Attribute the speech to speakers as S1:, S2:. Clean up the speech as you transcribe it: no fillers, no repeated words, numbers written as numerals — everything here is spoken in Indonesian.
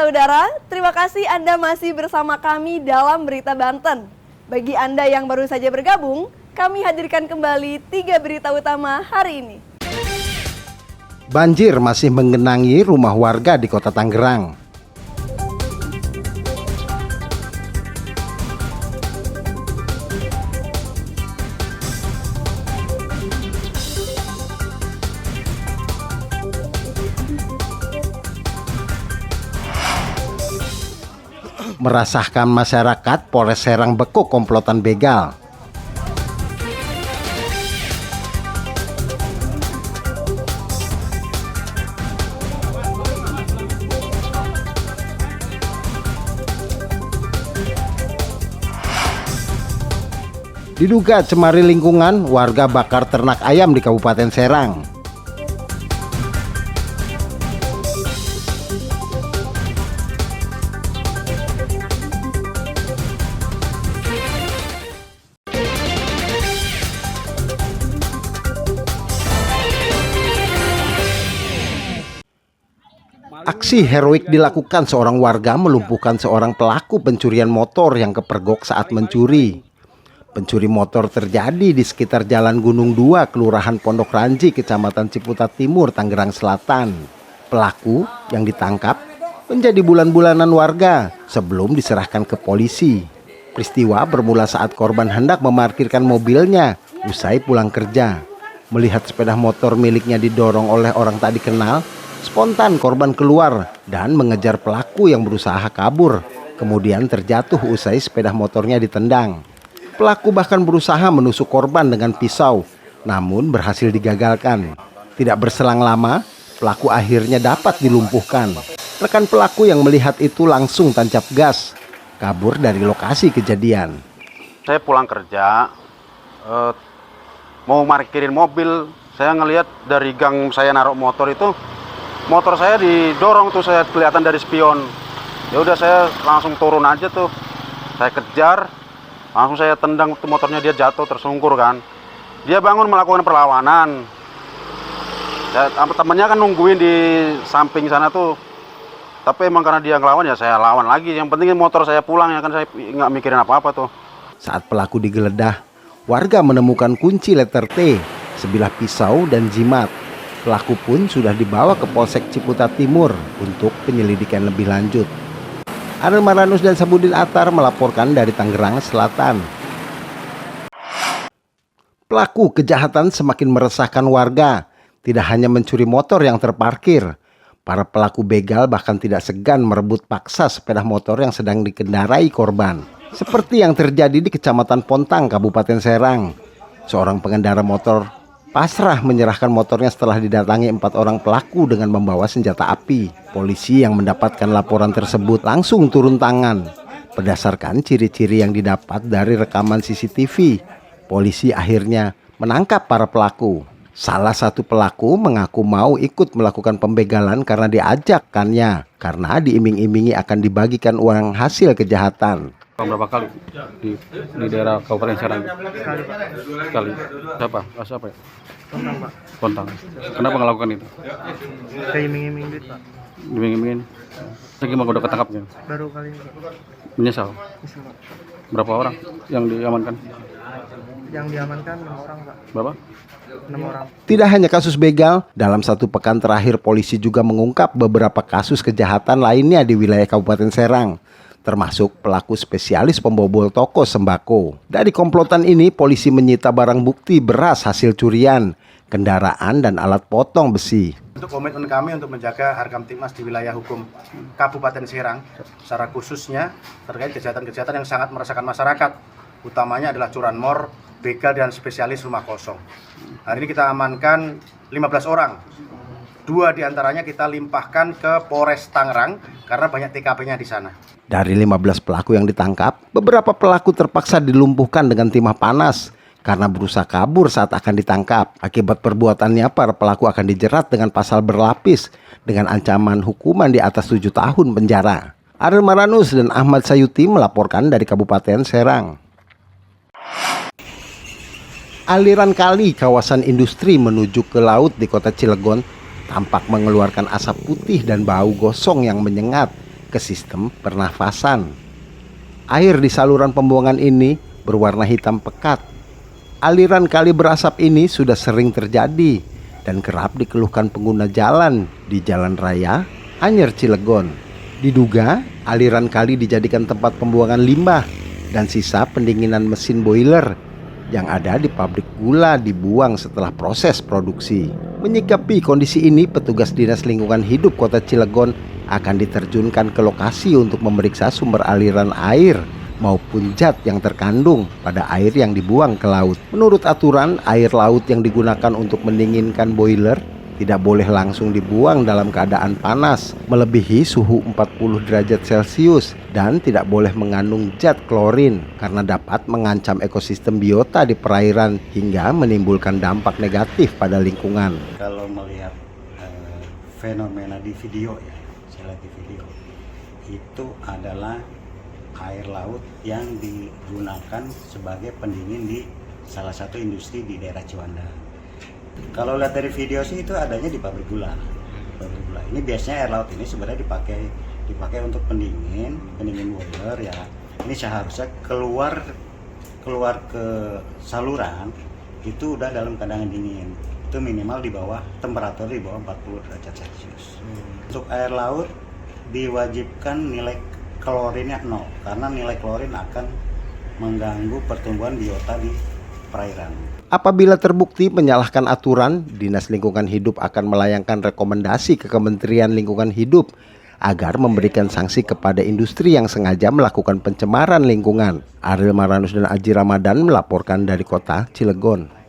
S1: saudara, terima kasih Anda masih bersama kami dalam Berita Banten. Bagi Anda yang baru saja bergabung, kami hadirkan kembali 3 berita utama hari ini.
S2: Banjir masih menggenangi rumah warga di Kota Tangerang. Meresahkan masyarakat, Polres Serang bekuk komplotan begal. Diduga cemari lingkungan, warga bakar ternak ayam di Kabupaten Serang. Aksi heroik dilakukan seorang warga melumpuhkan seorang pelaku pencurian motor yang kepergok saat mencuri. Pencuri motor terjadi di sekitar Jalan Gunung 2, Kelurahan Pondok Ranji, Kecamatan Ciputat Timur, Tangerang Selatan. Pelaku yang ditangkap menjadi bulan-bulanan warga sebelum diserahkan ke polisi. Peristiwa bermula saat korban hendak memarkirkan mobilnya usai pulang kerja. Melihat sepeda motor miliknya didorong oleh orang tak dikenal, spontan korban keluar dan mengejar pelaku yang berusaha kabur. Kemudian terjatuh usai sepeda motornya ditendang. Pelaku bahkan berusaha menusuk korban dengan pisau, namun berhasil digagalkan. Tidak berselang lama, pelaku akhirnya dapat dilumpuhkan. Rekan pelaku yang melihat itu langsung tancap gas, kabur dari lokasi kejadian.
S3: Saya pulang kerja, mau parkirin mobil, saya ngelihat dari gang saya naruh motor itu, motor saya didorong tuh, saya kelihatan dari spion. Ya udah saya langsung turun aja tuh. Saya kejar, langsung saya tendang tuh motornya, dia jatuh tersungkur kan. Dia bangun melakukan perlawanan. Temennya kan nungguin di samping sana tuh. Tapi emang karena dia ngelawan ya saya lawan lagi. Yang penting motor saya pulang ya kan, saya nggak mikirin apa-apa tuh.
S2: Saat pelaku digeledah, warga menemukan kunci letter T, sebilah pisau dan jimat. Pelaku pun sudah dibawa ke Polsek Ciputat Timur untuk penyelidikan lebih lanjut. Arel Maranus dan Sabudin Atar melaporkan dari Tangerang Selatan. Pelaku kejahatan semakin meresahkan warga. Tidak hanya mencuri motor yang terparkir, para pelaku begal bahkan tidak segan merebut paksa sepeda motor yang sedang dikendarai korban. Seperti yang terjadi di Kecamatan Pontang, Kabupaten Serang. Seorang pengendara motor pasrah menyerahkan motornya setelah didatangi 4 orang pelaku dengan membawa senjata api. Polisi yang mendapatkan laporan tersebut langsung turun tangan. Berdasarkan ciri-ciri yang didapat dari rekaman CCTV, polisi akhirnya menangkap para pelaku. Salah satu pelaku mengaku mau ikut melakukan pembegalan karena diajakkannya, karena diiming-imingi akan dibagikan uang hasil kejahatan.
S4: Berapa kali di daerah Kabupaten Serang? Sekali. Siapa ya?
S5: Pontang, Pak.
S4: Pontang. Kenapa melakukan itu?
S5: Kayak iming-iming duit, Pak.
S4: Iming-imingin. Gimana udah ketangkapnya?
S5: Baru kali ini.
S4: Menyesal.
S5: Bisa, Pak.
S4: Berapa orang yang diamankan?
S5: Yang diamankan 6 orang, Pak.
S4: Berapa?
S5: 6 orang.
S2: Tidak hanya kasus begal, dalam 1 pekan terakhir polisi juga mengungkap beberapa kasus kejahatan lainnya di wilayah Kabupaten Serang, termasuk pelaku spesialis pembobol toko sembako. Dari komplotan ini, polisi menyita barang bukti beras hasil curian, kendaraan, dan alat potong besi.
S6: Untuk komitmen kami untuk menjaga Harkamtibmas di wilayah hukum Kabupaten Serang, secara khususnya terkait kejahatan-kejahatan yang sangat meresahkan masyarakat, utamanya adalah curanmor, begal, dan spesialis rumah kosong. Hari ini kita amankan 15 orang. 2 diantaranya kita limpahkan ke Polres Tangerang karena banyak TKP-nya di sana.
S2: Dari 15 pelaku yang ditangkap, beberapa pelaku terpaksa dilumpuhkan dengan timah panas karena berusaha kabur saat akan ditangkap. Akibat perbuatannya, para pelaku akan dijerat dengan pasal berlapis dengan ancaman hukuman di atas 7 tahun penjara. Arel Maranus dan Ahmad Sayuti melaporkan dari Kabupaten Serang. Aliran kali kawasan industri menuju ke laut di kota Cilegon tampak mengeluarkan asap putih dan bau gosong yang menyengat ke sistem pernafasan. Air di saluran pembuangan ini berwarna hitam pekat. Aliran kali berasap ini sudah sering terjadi dan kerap dikeluhkan pengguna jalan di Jalan Raya Anyer Cilegon. Diduga aliran kali dijadikan tempat pembuangan limbah dan sisa pendinginan mesin boiler yang ada di pabrik gula dibuang setelah proses produksi. Menyikapi kondisi ini, petugas Dinas Lingkungan Hidup Kota Cilegon akan diterjunkan ke lokasi untuk memeriksa sumber aliran air maupun zat yang terkandung pada air yang dibuang ke laut. Menurut aturan, air laut yang digunakan untuk mendinginkan boiler tidak boleh langsung dibuang dalam keadaan panas melebihi suhu 40 derajat Celcius dan tidak boleh mengandung zat klorin karena dapat mengancam ekosistem biota di perairan hingga menimbulkan dampak negatif pada lingkungan.
S7: Kalau melihat fenomena di video ya, saya lihat di video, itu adalah air laut yang digunakan sebagai pendingin di salah satu industri di daerah Ciwandan. Kalau lihat dari video sih itu adanya di pabrik gula. Pabrik gula. Ini biasanya air laut ini sebenarnya dipakai untuk pendingin boiler ya. Ini seharusnya keluar ke saluran itu udah dalam keadaan dingin. Itu minimal di bawah temperatur di bawah 40 derajat Celcius. Untuk air laut diwajibkan nilai klorinnya 0 karena nilai klorin akan mengganggu pertumbuhan biota di perairan.
S2: Apabila terbukti menyalahkan aturan, Dinas Lingkungan Hidup akan melayangkan rekomendasi ke Kementerian Lingkungan Hidup agar memberikan sanksi kepada industri yang sengaja melakukan pencemaran lingkungan. Ariel Maranus dan Aji Ramadan melaporkan dari Kota Cilegon.